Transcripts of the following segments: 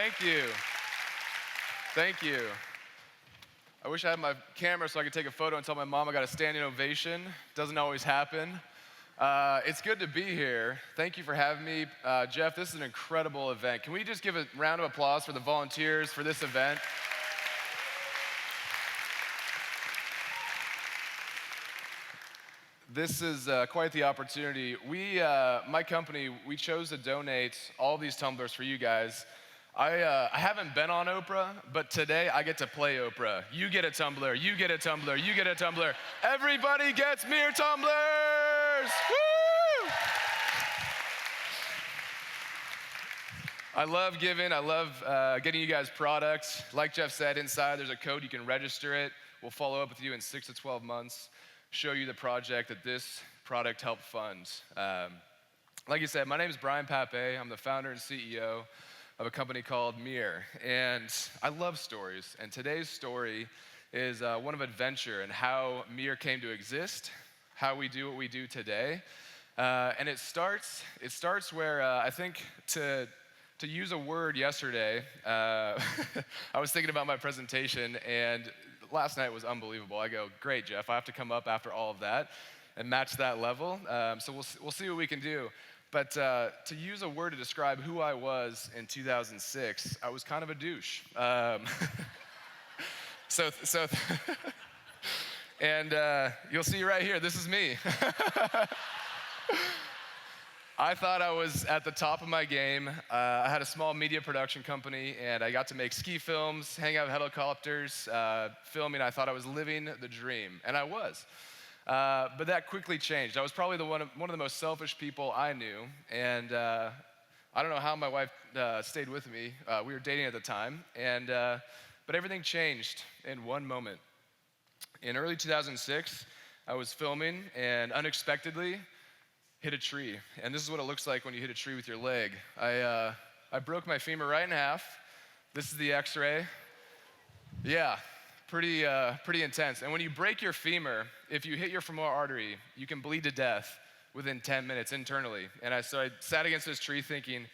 Thank you. Thank you. I wish I had my camera so I could take a photo and tell my mom I got a standing ovation. Doesn't always happen. It's good to be here. Thank you for having me. Jeff, this is an incredible event. Can we just give a round of applause for the volunteers for this event? This is quite the opportunity. My company, we chose to donate all these tumblers for you guys. I haven't been on Oprah, but today I get to play Oprah. You get a tumbler, you get a tumbler, you get a tumbler. Everybody gets Miir tumblers! Woo! I love giving, I love getting you guys products. Like Jeff said, inside there's a code, you can register it. We'll follow up with you in 6 to 12 months, show you the project that this product helped fund. Like you said, my name is Bryan Papé. I'm the founder and CEO of a company called Miir. And I love stories. And today's story is one of adventure and how Miir came to exist, how we do what we do today. And it starts where I think to use a word yesterday, I was thinking about my presentation, and last night was unbelievable. I go, great, Jeff, I have to come up after all of that and match that level. So we'll see what we can do. But to use a word to describe who I was in 2006, I was kind of a douche. And you'll see right here, this is me. I thought I was at the top of my game. I had a small media production company, and I got to make ski films, hang out with helicopters, filming. I thought I was living the dream, and I was. But that quickly changed. I was probably one of the most selfish people I knew, and I don't know how my wife stayed with me. We were dating at the time, but everything changed in one moment. In early 2006, I was filming and unexpectedly hit a tree. And this is what it looks like when you hit a tree with your leg. I broke my femur right in half. This is the x-ray. Yeah. Pretty intense. And when you break your femur, if you hit your femoral artery, you can bleed to death within 10 minutes internally. And so I sat against this tree thinking,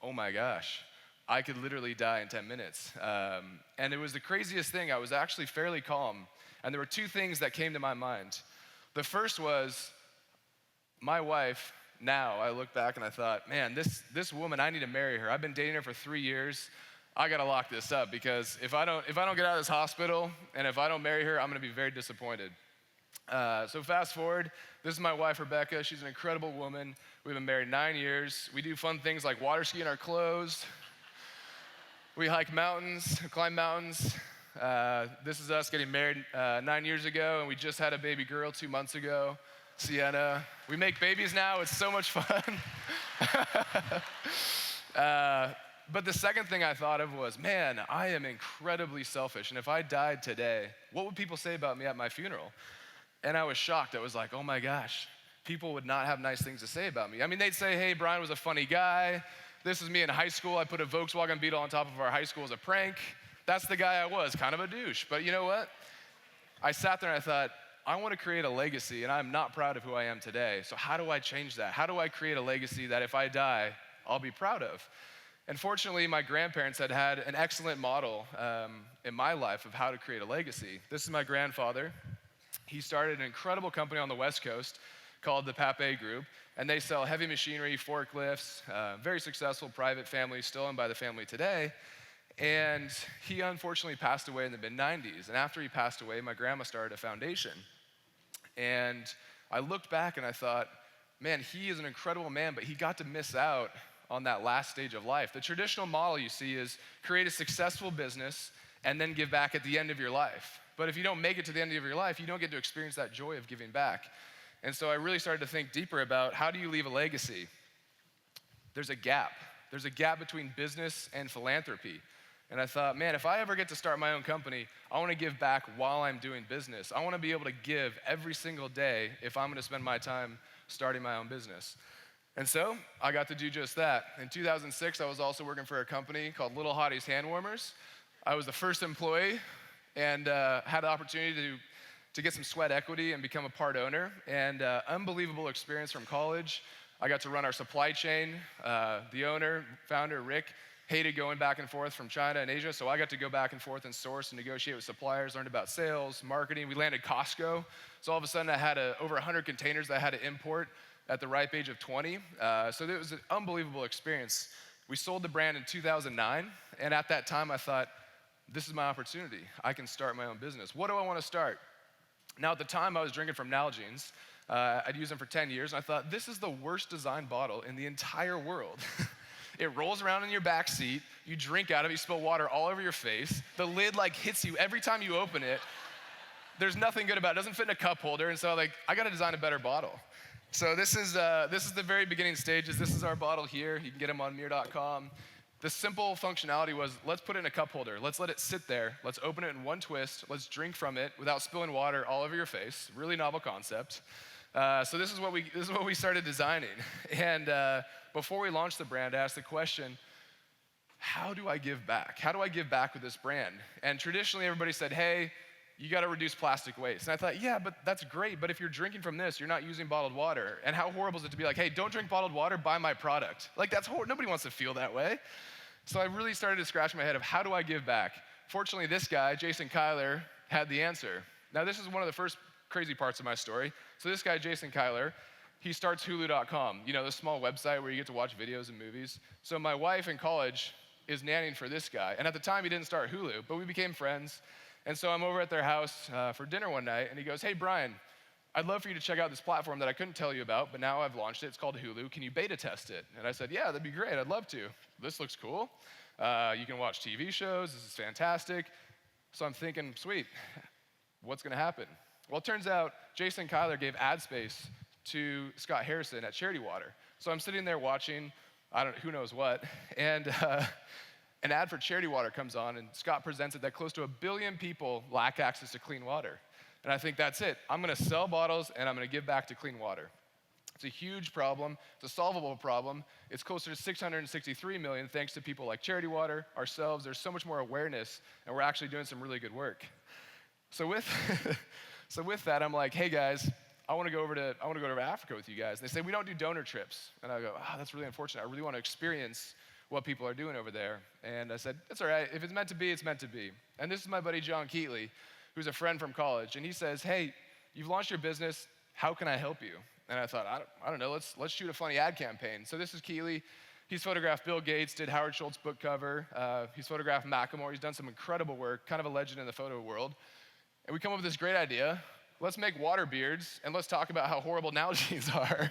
oh my gosh, I could literally die in 10 minutes. And it was the craziest thing. I was actually fairly calm. And there were two things that came to my mind. The first was my wife. Now I look back and I thought, man, this woman, I need to marry her. I've been dating her for 3 years. I gotta lock this up, because if I don't get out of this hospital and if I don't marry her, I'm gonna be very disappointed. So fast forward, this is my wife, Rebecca. She's an incredible woman. We've been married 9 years. We do fun things like water ski in our clothes. We hike mountains, climb mountains. This is us getting married 9 years ago, and we just had a baby girl 2 months ago, Sienna. We make babies now, it's so much fun. But the second thing I thought of was, man, I am incredibly selfish. And if I died today, what would people say about me at my funeral? And I was shocked. I was like, oh my gosh, people would not have nice things to say about me. I mean, they'd say, hey, Bryan was a funny guy. This is me in high school. I put a Volkswagen Beetle on top of our high school as a prank. That's the guy I was, kind of a douche. But you know what? I sat there and I thought, I want to create a legacy, and I'm not proud of who I am today. So how do I change that? How do I create a legacy that if I die, I'll be proud of? And fortunately, my grandparents had an excellent model in my life of how to create a legacy. This is my grandfather. He started an incredible company on the West Coast called the Papé Group, and they sell heavy machinery, forklifts, very successful private family, still owned by the family today. And he unfortunately passed away in the mid-90s. And after he passed away, my grandma started a foundation. And I looked back and I thought, man, he is an incredible man, but he got to miss out on that last stage of life. The traditional model you see is create a successful business and then give back at the end of your life. But if you don't make it to the end of your life, you don't get to experience that joy of giving back. And so I really started to think deeper about, how do you leave a legacy? There's a gap. There's a gap between business and philanthropy. And I thought, man, if I ever get to start my own company, I want to give back while I'm doing business. I want to be able to give every single day if I'm going to spend my time starting my own business. And so I got to do just that. In 2006, I was also working for a company called Little Hottie's Hand Warmers. I was the first employee and had the opportunity to get some sweat equity and become a part owner. And unbelievable experience from college. I got to run our supply chain. The owner, founder, Rick, hated going back and forth from China and Asia, so I got to go back and forth and source and negotiate with suppliers, learned about sales, marketing. We landed Costco, so all of a sudden I had over 100 containers that I had to import at the ripe age of 20. So it was an unbelievable experience. We sold the brand in 2009, and at that time I thought, this is my opportunity. I can start my own business. What do I want to start? Now, at the time, I was drinking from Nalgene's. I'd used them for 10 years, and I thought, this is the worst designed bottle in the entire world. It rolls around in your back seat, you drink out of it, you spill water all over your face, the lid hits you every time you open it. There's nothing good about it. It doesn't fit in a cup holder, and so I gotta design a better bottle. So this is the very beginning stages. This is our bottle here. You can get them on Miir.com. The simple functionality was, let's put it in a cup holder. Let's let it sit there. Let's open it in one twist. Let's drink from it without spilling water all over your face. Really novel concept. So this is what we started designing. And before we launched the brand, I asked the question, how do I give back? How do I give back with this brand? And traditionally, everybody said, hey, you got to reduce plastic waste. And I thought, yeah, but that's great. But if you're drinking from this, you're not using bottled water. And how horrible is it to be like, hey, don't drink bottled water, buy my product. That's horrible. Nobody wants to feel that way. So I really started to scratch my head of how do I give back? Fortunately, this guy, Jason Kyler, had the answer. Now, this is one of the first crazy parts of my story. So this guy, Jason Kyler, he starts Hulu.com, the small website where you get to watch videos and movies. So my wife in college is nannying for this guy. And at the time, he didn't start Hulu, but we became friends. And so I'm over at their house for dinner one night, and he goes, hey, Bryan, I'd love for you to check out this platform that I couldn't tell you about, but now I've launched it. It's called Hulu. Can you beta test it? And I said, yeah, that'd be great. I'd love to. This looks cool. You can watch TV shows. This is fantastic. So I'm thinking, sweet, what's going to happen? Well, it turns out Jason Kyler gave ad space to Scott Harrison at Charity Water. So I'm sitting there watching, who knows what, and an ad for Charity Water comes on, and Scott presents it that close to 1 billion people lack access to clean water. And I think that's it. I'm gonna sell bottles, and I'm gonna give back to clean water. It's a huge problem. It's a solvable problem. It's closer to 663 million thanks to people like Charity Water, ourselves. There's so much more awareness, and we're actually doing some really good work. So with that, I'm like, hey guys, I want to go over to Africa with you guys. And they say, we don't do donor trips. And I go, that's really unfortunate. I really want to experience what people are doing over there. And I said, it's all right. If it's meant to be, it's meant to be. And this is my buddy John Keatley, who's a friend from college. And he says, hey, you've launched your business. How can I help you? And I thought, I don't know, let's shoot a funny ad campaign. So this is Keatley. He's photographed Bill Gates, did Howard Schultz book cover. He's photographed Macklemore. He's done some incredible work, kind of a legend in the photo world. And we come up with this great idea. Let's make water beards, and let's talk about how horrible Nalgene's are.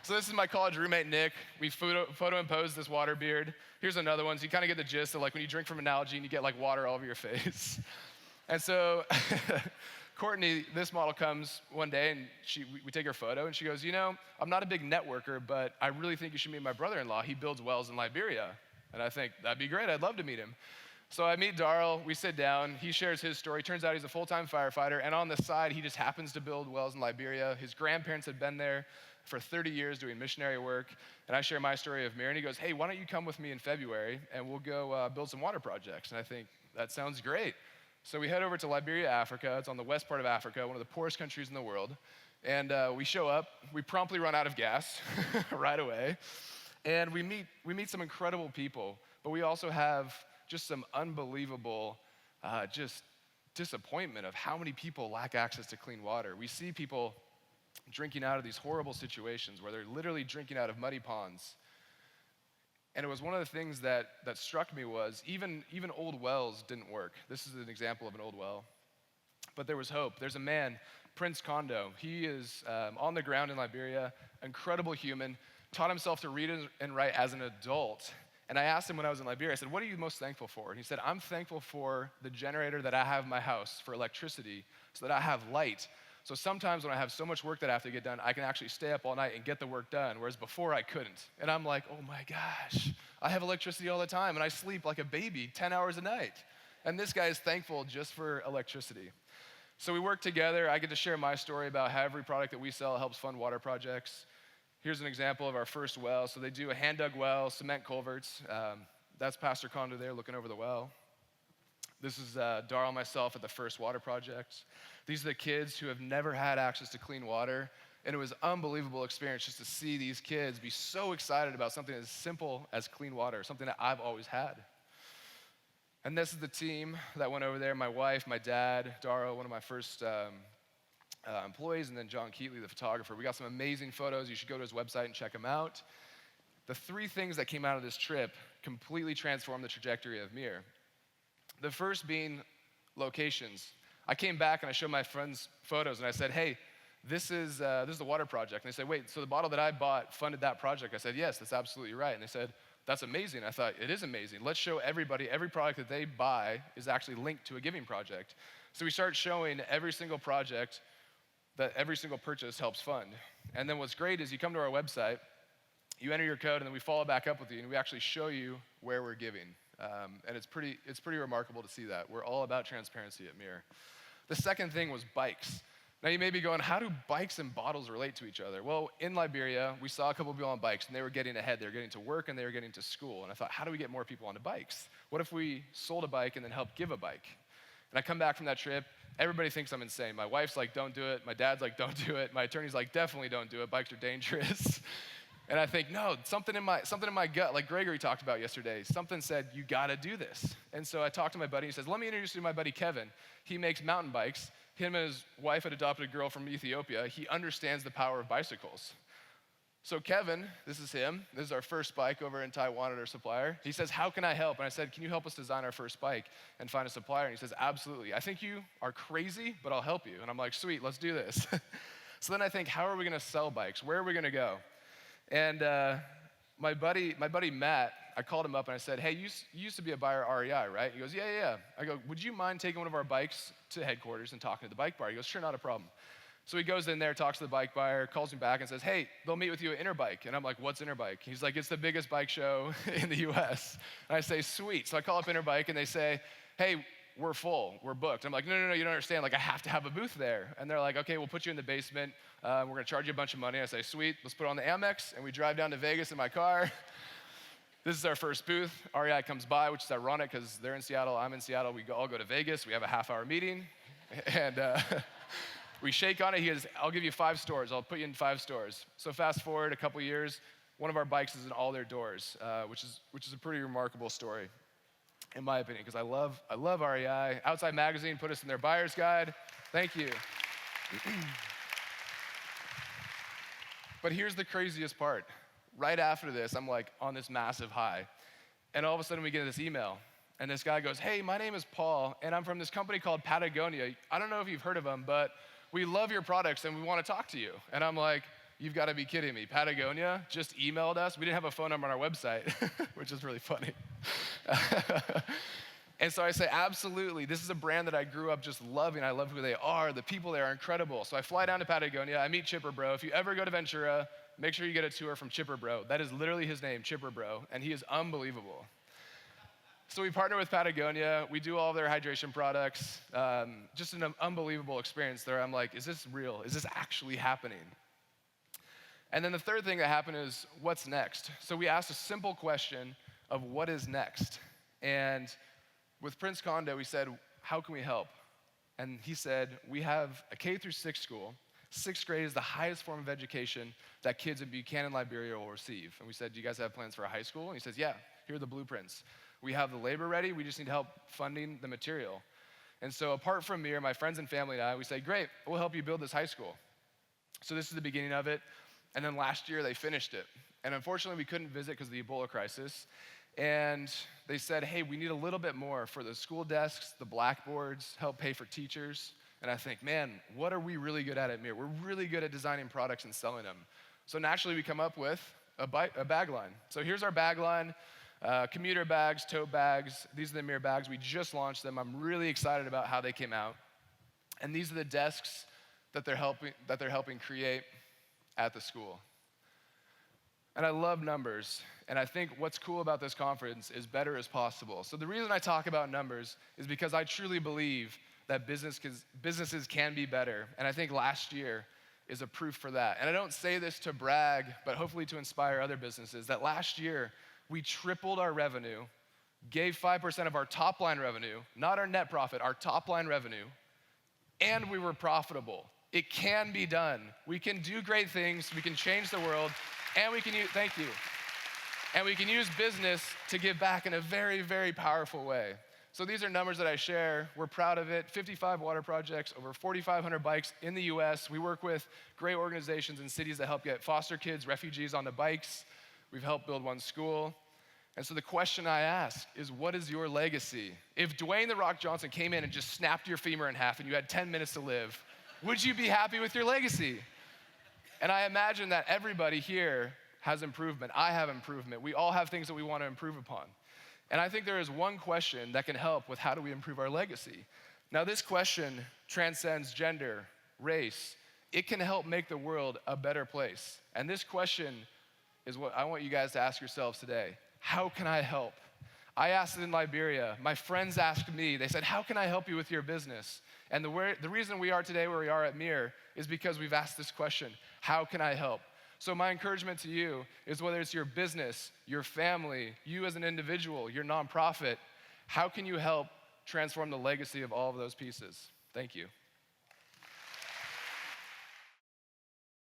So this is my college roommate, Nick. We photo imposed this water beard. Here's another one. So you kind of get the gist of when you drink from a Nalgene, you get water all over your face. And so Courtney, this model, comes one day, and we take her photo, and she goes, I'm not a big networker, but I really think you should meet my brother-in-law. He builds wells in Liberia. And I think, that'd be great. I'd love to meet him. So I meet Darryl, we sit down, he shares his story. Turns out he's a full-time firefighter, and on the side, he just happens to build wells in Liberia. His grandparents had been there for 30 years doing missionary work, and I share my story of Miir, and he goes, hey, why don't you come with me in February, and we'll go build some water projects? And I think, that sounds great. So we head over to Liberia, Africa. It's on the west part of Africa, one of the poorest countries in the world, and we show up. We promptly run out of gas right away, and we meet some incredible people, but we also have just some unbelievable just disappointment of how many people lack access to clean water. We see people drinking out of these horrible situations where they're literally drinking out of muddy ponds. And it was one of the things that struck me was even old wells didn't work. This is an example of an old well. But there was hope. There's a man, Prince Kondo. He is on the ground in Liberia, incredible human, taught himself to read and write as an adult. And I asked him when I was in Liberia, I said, what are you most thankful for? And he said, I'm thankful for the generator that I have in my house for electricity so that I have light. So sometimes when I have so much work that I have to get done, I can actually stay up all night and get the work done, whereas before I couldn't. And I'm like, oh my gosh, I have electricity all the time, and I sleep like a baby 10 hours a night. And this guy is thankful just for electricity. So we work together. I get to share my story about how every product that we sell helps fund water projects. Here's an example of our first well. So they do a hand-dug well, cement culverts. That's Pastor Kondo there looking over the well. This is Darryl and myself at the first water project. These are the kids who have never had access to clean water, And it was an unbelievable experience just to see these kids be so excited about something as simple as clean water, something that I've always had. And this is the team that went over there, my wife, my dad, Dara, one of my first employees, and then John Keatley, the photographer. We got some amazing photos. You should go to his website and check them out. The three things that came out of this trip completely transformed the trajectory of Miir. The first being locations. I came back and I showed my friends photos and I said, hey, this is the water project. And they said, wait, so the bottle that I bought funded that project? I said, yes, that's absolutely right. And they said, that's amazing. I thought, it is amazing. Let's show everybody, every product that they buy is actually linked to a giving project. So we started showing every single project that every single purchase helps fund. And then what's great is you come to our website, you enter your code, and then we follow back up with you, and we actually show you where we're giving. And it's pretty remarkable to see that. We're all about transparency at Miir. The second thing was bikes. Now you may be going, how do bikes and bottles relate to each other? Well, in Liberia, we saw a couple of people on bikes, and they were getting ahead. They were getting to work, and they were getting to school. And I thought, how do we get more people onto bikes? What if we sold a bike and then helped give a bike? And I come back from that trip, everybody thinks I'm insane. My wife's like, don't do it. My dad's like, don't do it. My attorney's like, definitely don't do it. Bikes are dangerous. And I think, no, something in my gut, like Gregory talked about yesterday, something said, you gotta do this. And so I talked to my buddy, he says, let me introduce you to my buddy Kevin. He makes mountain bikes. Him and his wife had adopted a girl from Ethiopia. He understands the power of bicycles. So Kevin, this is him. This is our first bike over in Taiwan at our supplier. He says, how can I help? And I said, can you help us design our first bike and find a supplier? And he says, absolutely. I think you are crazy, but I'll help you. And I'm like, sweet, let's do this. So then I think, how are we gonna sell bikes? Where are we gonna go? And my buddy Matt, I called him up and I said, hey, you used to be a buyer at REI, right? He goes, yeah. I go, would you mind taking one of our bikes to headquarters and talking to the bike buyer? He goes, sure, not a problem. So he goes in there, talks to the bike buyer, calls me back and says, hey, they'll meet with you at Interbike. And I'm like, what's Interbike? He's like, it's the biggest bike show in the US. And I say, sweet. So I call up Interbike and they say, hey, we're full, we're booked. I'm like, no, you don't understand. Like, I have to have a booth there. And they're like, okay, we'll put you in the basement. We're gonna charge you a bunch of money. I say, sweet, let's put it on the Amex. And we drive down to Vegas in my car. This is our first booth. REI comes by, which is ironic because they're in Seattle, I'm in Seattle. We all go to Vegas. We have a half-hour meeting. And we shake on it. He goes, I'll give you 5 stores. I'll put you in 5 stores. So fast forward a couple years, one of our bikes is in all their doors, which is a pretty remarkable story, in my opinion, because I love REI. Outside Magazine put us in their buyer's guide. Thank you. But here's the craziest part. Right after this, I'm like on this massive high. And all of a sudden we get this email. And this guy goes, hey, my name is Paul, and I'm from this company called Patagonia. I don't know if you've heard of them, but we love your products and we want to talk to you. And I'm like, you've got to be kidding me. Patagonia just emailed us. We didn't have a phone number on our website, which is really funny. And so I say, absolutely. This is a brand that I grew up just loving. I love who they are. The people there are incredible. So I fly down to Patagonia. I meet Chipper Bro. If you ever go to Ventura, make sure you get a tour from Chipper Bro. That is literally his name, Chipper Bro, and he is unbelievable. So we partner with Patagonia. We do all of their hydration products. Just an unbelievable experience there. I'm like, is this real? Is this actually happening? And then the third thing that happened is, what's next? So we asked a simple question of what is next? And with Prince Kondo, we said, how can we help? And he said, we have a K through 6 school. 6th grade is the highest form of education that kids in Buchanan, Liberia will receive. And we said, do you guys have plans for a high school? And he says, yeah, here are the blueprints. We have the labor ready, we just need help funding the material. And so apart from Miir, my friends and family and I, we say, great, we'll help you build this high school. So this is the beginning of it. And then last year they finished it. And unfortunately we couldn't visit because of the Ebola crisis. And they said, hey, we need a little bit more for the school desks, the blackboards, help pay for teachers. And I think, man, what are we really good at Miir? We're really good at designing products and selling them. So naturally we come up with a bag line. So here's our bag line, commuter bags, tote bags. These are the Miir bags. We just launched them. I'm really excited about how they came out. And these are the desks that they're helping create at the school. And I love numbers. And I think what's cool about this conference is better is possible. So the reason I talk about numbers is because I truly believe that businesses can be better. And I think last year is a proof for that. And I don't say this to brag, but hopefully to inspire other businesses, that last year we tripled our revenue, gave 5% of our top line revenue, not our net profit, our top line revenue, and we were profitable. It can be done. We can do great things, we can change the world, and we can use, thank you. And we can use business to give back in a very, very powerful way. So these are numbers that I share. We're proud of it. 55 water projects, over 4,500 bikes in the US. We work with great organizations in cities that help get foster kids, refugees onto bikes. We've helped build one school. And so the question I ask is, what is your legacy? If Dwayne "The Rock" Johnson came in and just snapped your femur in half and you had 10 minutes to live, would you be happy with your legacy? And I imagine that everybody here has improvement. I have improvement. We all have things that we want to improve upon. And I think there is one question that can help with how do we improve our legacy. Now, this question transcends gender, race. It can help make the world a better place. And this question is what I want you guys to ask yourselves today. How can I help? I asked it in Liberia. My friends asked me, they said, how can I help you with your business? And the reason we are today where we are at Miir is because we've asked this question, how can I help? So my encouragement to you is whether it's your business, your family, you as an individual, your nonprofit, how can you help transform the legacy of all of those pieces? Thank you.